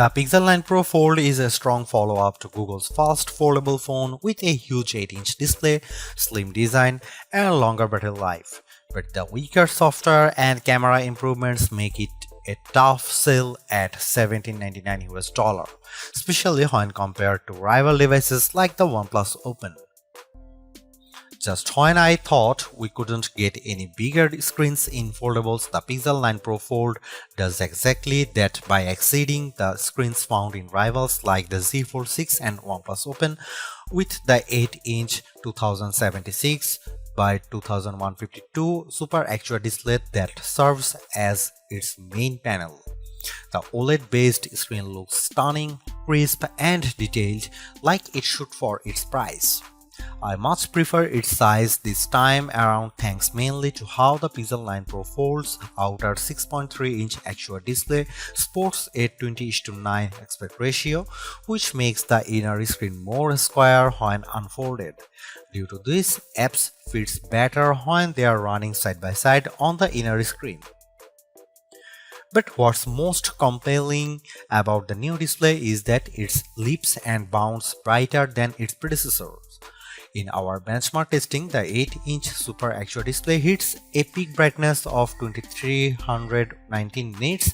The Pixel 9 Pro Fold is a strong follow-up to Google's first foldable phone with a huge 8-inch display, slim design, and longer battery life. But the weaker software and camera improvements make it a tough sell at $1799 US, especially when compared to rival devices like the OnePlus Open. Just when I thought we couldn't get any bigger screens in foldables, the Pixel 9 Pro Fold does exactly that by exceeding the screens found in rivals like the Z Fold 6 and OnePlus Open with the 8-inch 2076 by 2152 Super Actual display that serves as its main panel. The OLED-based screen looks stunning, crisp, and detailed like it should for its price. I much prefer its size this time around thanks mainly to how the Pixel 9 Pro Fold's outer 6.3-inch actual display sports a 20:9 aspect ratio, which makes the inner screen more square when unfolded. Due to this, apps fits better when they are running side by side on the inner screen. But what's most compelling about the new display is that it leaps and bounds brighter than its predecessors. In our benchmark testing, the 8-inch Super Actual display hits a peak brightness of 2319 nits,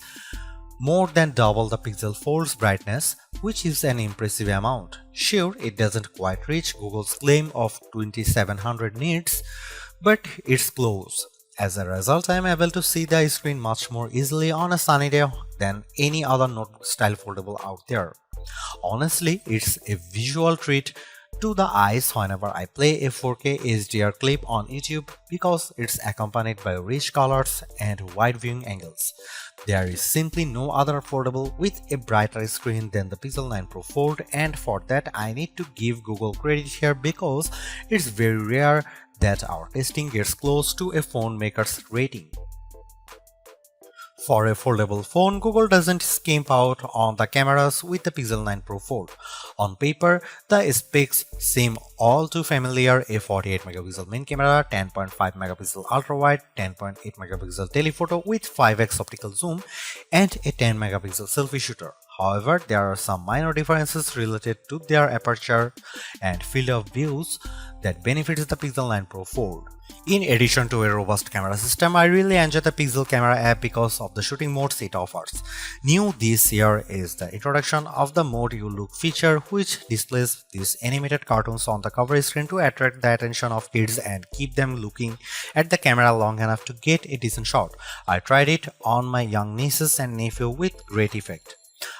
more than double the Pixel Fold's brightness, which is an impressive amount. Sure, it doesn't quite reach Google's claim of 2700 nits, but it's close. As a result, I am able to see the screen much more easily on a sunny day than any other notebook-style foldable out there. Honestly, it's a visual treat to the eyes whenever I play a 4K HDR clip on YouTube because it's accompanied by rich colors and wide viewing angles. There is simply no other foldable with a brighter screen than the Pixel 9 Pro Fold, and for that I need to give Google credit here because it's very rare that our testing gets close to a phone maker's rating. For a foldable phone, Google doesn't skimp out on the cameras with the Pixel 9 Pro Fold. On paper, the specs seem all too familiar: a 48MP main camera, 10.5MP ultra-wide, 10.8MP telephoto with 5x optical zoom, and a 10MP selfie shooter. However, there are some minor differences related to their aperture and field of views that benefits the Pixel 9 Pro Fold. In addition to a robust camera system, I really enjoy the Pixel Camera app because of the shooting modes it offers. New this year is the introduction of the Mode You Look feature, which displays these animated cartoons on the cover screen to attract the attention of kids and keep them looking at the camera long enough to get a decent shot. I tried it on my young nieces and nephew with great effect.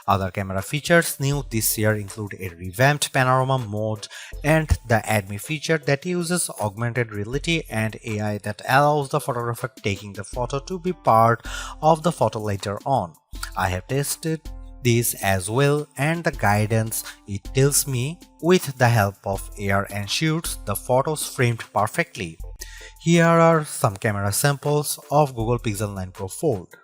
Other camera features new this year include a revamped panorama mode and the Add Me feature that uses augmented reality and AI that allows the photographer taking the photo to be part of the photo later on. I have tested this as well, and the guidance it tells me with the help of AR ensures the photos framed perfectly. Here are some camera samples of Google Pixel 9 Pro Fold.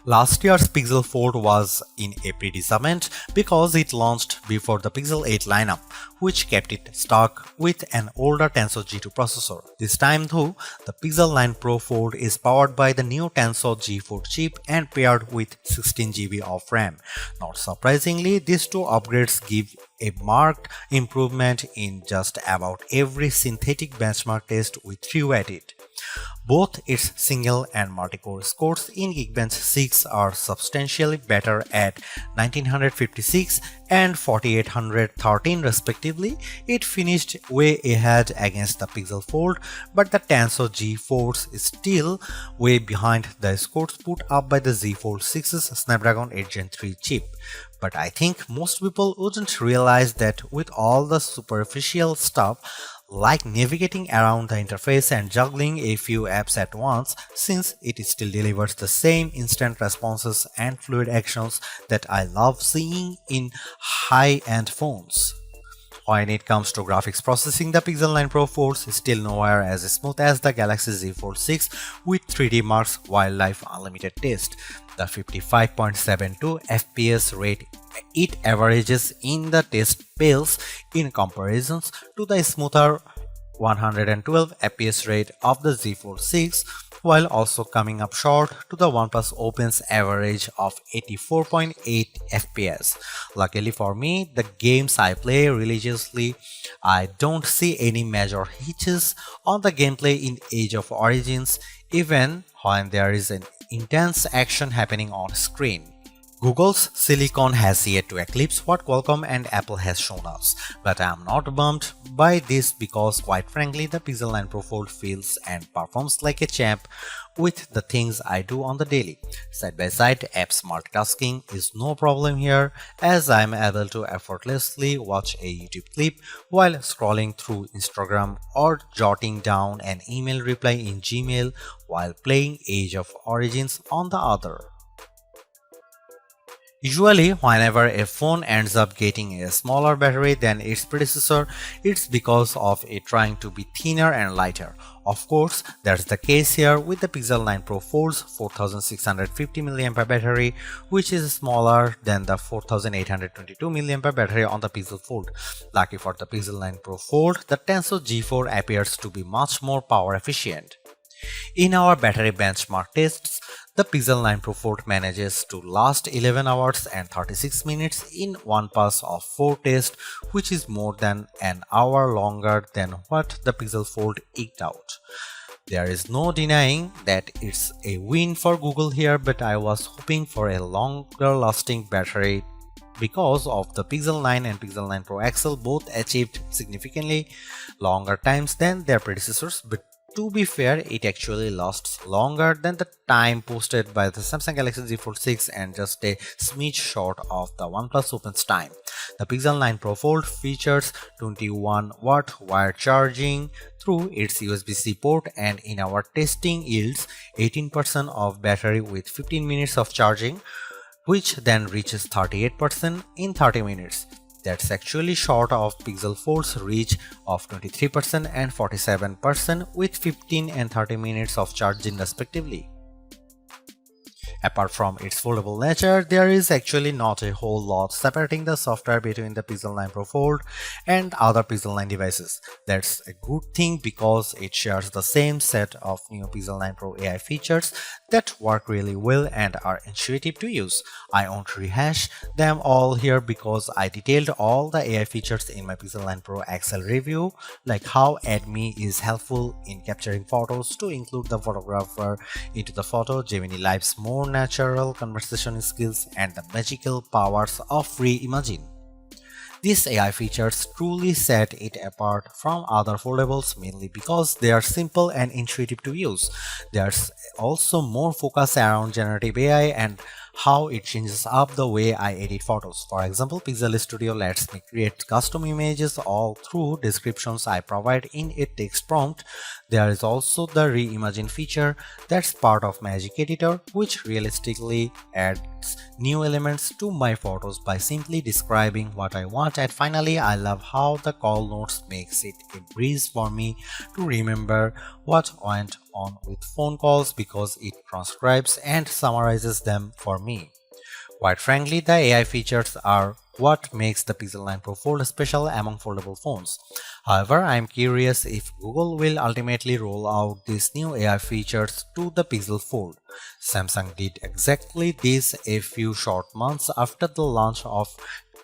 Last year's Pixel Fold was in a predicament because it launched before the Pixel 8 lineup, which kept it stuck with an older Tensor G2 processor. This time though, the Pixel 9 Pro Fold is powered by the new Tensor G4 chip and paired with 16GB of RAM. Not surprisingly, these two upgrades give a marked improvement in just about every synthetic benchmark test we threw at it. Both its single and multi-core scores in Geekbench 6 are substantially better at 1956 and 4813 respectively. It finished way ahead against the Pixel Fold, but the Tensor G4 is still way behind the scores put up by the Z Fold 6's Snapdragon 8 Gen 3 chip. But I think most people wouldn't realize that with all the superficial stuff like navigating around the interface and juggling a few apps at once, since it still delivers the same instant responses and fluid actions that I love seeing in high-end phones. When it comes to graphics processing, the Pixel 9 Pro Fold is still nowhere as smooth as the Galaxy Z Fold 6 with 3D Mark's Wildlife Unlimited test. The 55.72 FPS rate it averages in the test pales in comparisons to the smoother 112 FPS rate of the Z Fold 6, while also coming up short to the OnePlus Open's average of 84.8 FPS. Luckily for me, the games I play religiously, I don't see any major hitches on the gameplay in Age of Origins, even when there is an intense action happening on screen. Google's silicon has yet to eclipse what Qualcomm and Apple has shown us, but I am not bummed by this because quite frankly the Pixel 9 Pro Fold feels and performs like a champ with the things I do on the daily. Side by side apps multitasking is no problem here, as I am able to effortlessly watch a YouTube clip while scrolling through Instagram or jotting down an email reply in Gmail while playing Age of Origins on the other. Usually, whenever a phone ends up getting a smaller battery than its predecessor, it's because of it trying to be thinner and lighter. Of course, that's the case here with the Pixel 9 Pro Fold's 4650 mAh battery, which is smaller than the 4822 mAh battery on the Pixel Fold. Lucky for the Pixel 9 Pro Fold, the Tensor G4 appears to be much more power efficient. In our battery benchmark tests, the Pixel 9 Pro Fold manages to last 11 hours and 36 minutes in one pass of 4 tests, which is more than an hour longer than what the Pixel Fold eked out. There is no denying that it's a win for Google here, but I was hoping for a longer lasting battery because of the Pixel 9 and Pixel 9 Pro XL both achieved significantly longer times than their predecessors, but to be fair, it actually lasts longer than the time posted by the Samsung Galaxy Z Fold 6 and just a smidge short of the OnePlus Open's time. The Pixel 9 Pro Fold features 21-watt wired charging through its USB-C port, and in our testing yields 18% of battery with 15 minutes of charging, which then reaches 38% in 30 minutes. That's actually short of Pixel Fold's reach of 23% and 47% with 15 and 30 minutes of charging respectively. Apart from its foldable nature, there is actually not a whole lot separating the software between the Pixel 9 Pro Fold and other Pixel 9 devices. That's a good thing because it shares the same set of new Pixel 9 Pro AI features that work really well and are intuitive to use. I won't rehash them all here because I detailed all the AI features in my Pixel 9 Pro XL review, like how AdMe is helpful in capturing photos to include the photographer into the photo, Gemini Live's more natural conversation skills, and the magical powers of Reimagine. These AI features truly set it apart from other foldables mainly because they are simple and intuitive to use. There's also more focus around generative AI and how it changes up the way I edit photos. For example, Pixel Studio lets me create custom images all through descriptions I provide in a text prompt. There is also the Reimagine feature that's part of Magic Editor, which realistically adds adds new elements to my photos by simply describing what I want. And finally, I love how the call notes makes it a breeze for me to remember what went on with phone calls because it transcribes and summarizes them for me. Quite frankly, the AI features are what makes the Pixel 9 Pro Fold special among foldable phones. However, I am curious if Google will ultimately roll out these new AI features to the Pixel Fold. Samsung did exactly this a few short months after the launch of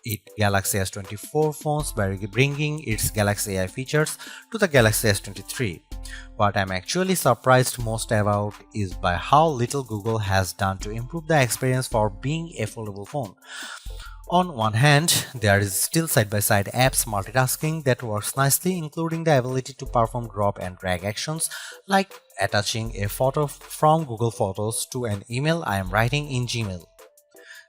its Galaxy S24 phones by bringing its Galaxy AI features to the Galaxy S23. What I'm actually surprised most about is by how little Google has done to improve the experience for being a foldable phone. On one hand, there is still side-by-side apps multitasking that works nicely, including the ability to perform drop and drag actions like attaching a photo from Google Photos to an email I am writing in Gmail.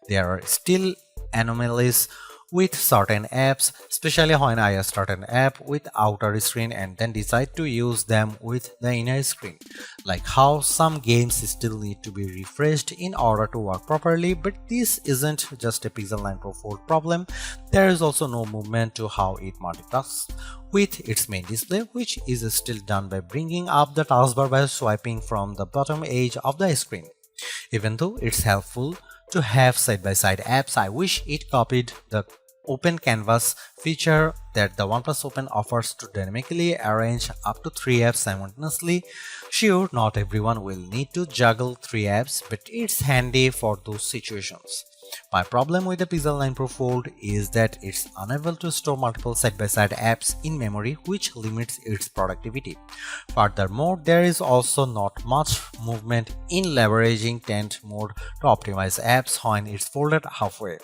There are still anomalies with certain apps, especially when I start an app with outer screen and then decide to use them with the inner screen, like how some games still need to be refreshed in order to work properly. But this isn't just a Pixel 9 Pro Fold problem, there is also no movement to how it multitasks with its main display, which is still done by bringing up the taskbar by swiping from the bottom edge of the screen. Even though it's helpful to have side-by-side apps, I wish it copied the Open Canvas feature that the OnePlus Open offers to dynamically arrange up to 3 apps simultaneously. Sure, not everyone will need to juggle 3 apps, but it's handy for those situations. My problem with the Pixel 9 Pro Fold is that it's unable to store multiple side-by-side apps in memory, which limits its productivity. Furthermore, there is also not much movement in leveraging tent mode to optimize apps when it's folded halfway.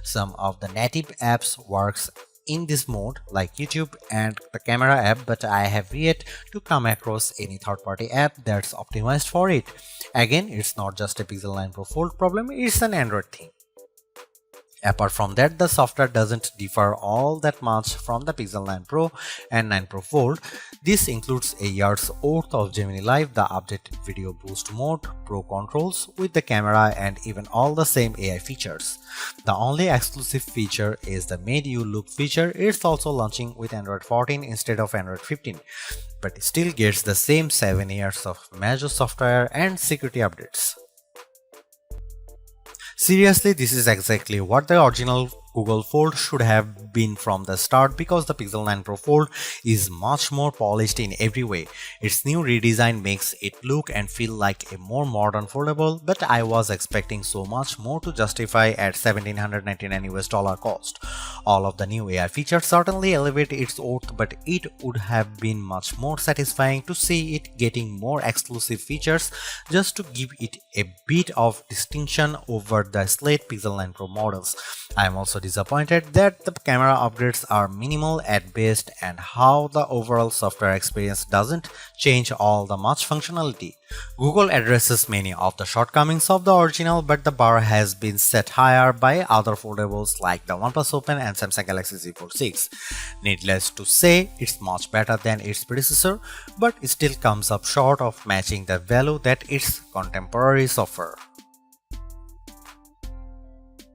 Some of the native apps works in this mode like YouTube and the camera app, but I have yet to come across any third-party app that's optimized for it. Again, it's not just a Pixel 9 Pro Fold problem, it's an Android thing. Apart from that, the software doesn't differ all that much from the Pixel 9 Pro and 9 Pro Fold. This includes a year's worth of Gemini Live, the updated video boost mode, pro controls with the camera, and even all the same AI features. The only exclusive feature is the Made You Look feature. It's also launching with Android 14 instead of Android 15, but it still gets the same 7 years of major software and security updates. Seriously, this is exactly what the original Google Fold should have been from the start, because the Pixel 9 Pro Fold is much more polished in every way. Its new redesign makes it look and feel like a more modern foldable, but I was expecting so much more to justify at $1,799 cost. All of the new AI features certainly elevate its worth, but it would have been much more satisfying to see it getting more exclusive features just to give it a bit of distinction over the slate Pixel 9 Pro models. I am also disappointed that the camera upgrades are minimal at best and how the overall software experience doesn't change all the much functionality. Google addresses many of the shortcomings of the original, but the bar has been set higher by other foldables like the OnePlus Open and Samsung Galaxy Z Fold 6. Needless to say, it's much better than its predecessor, but it still comes up short of matching the value that its contemporaries offer.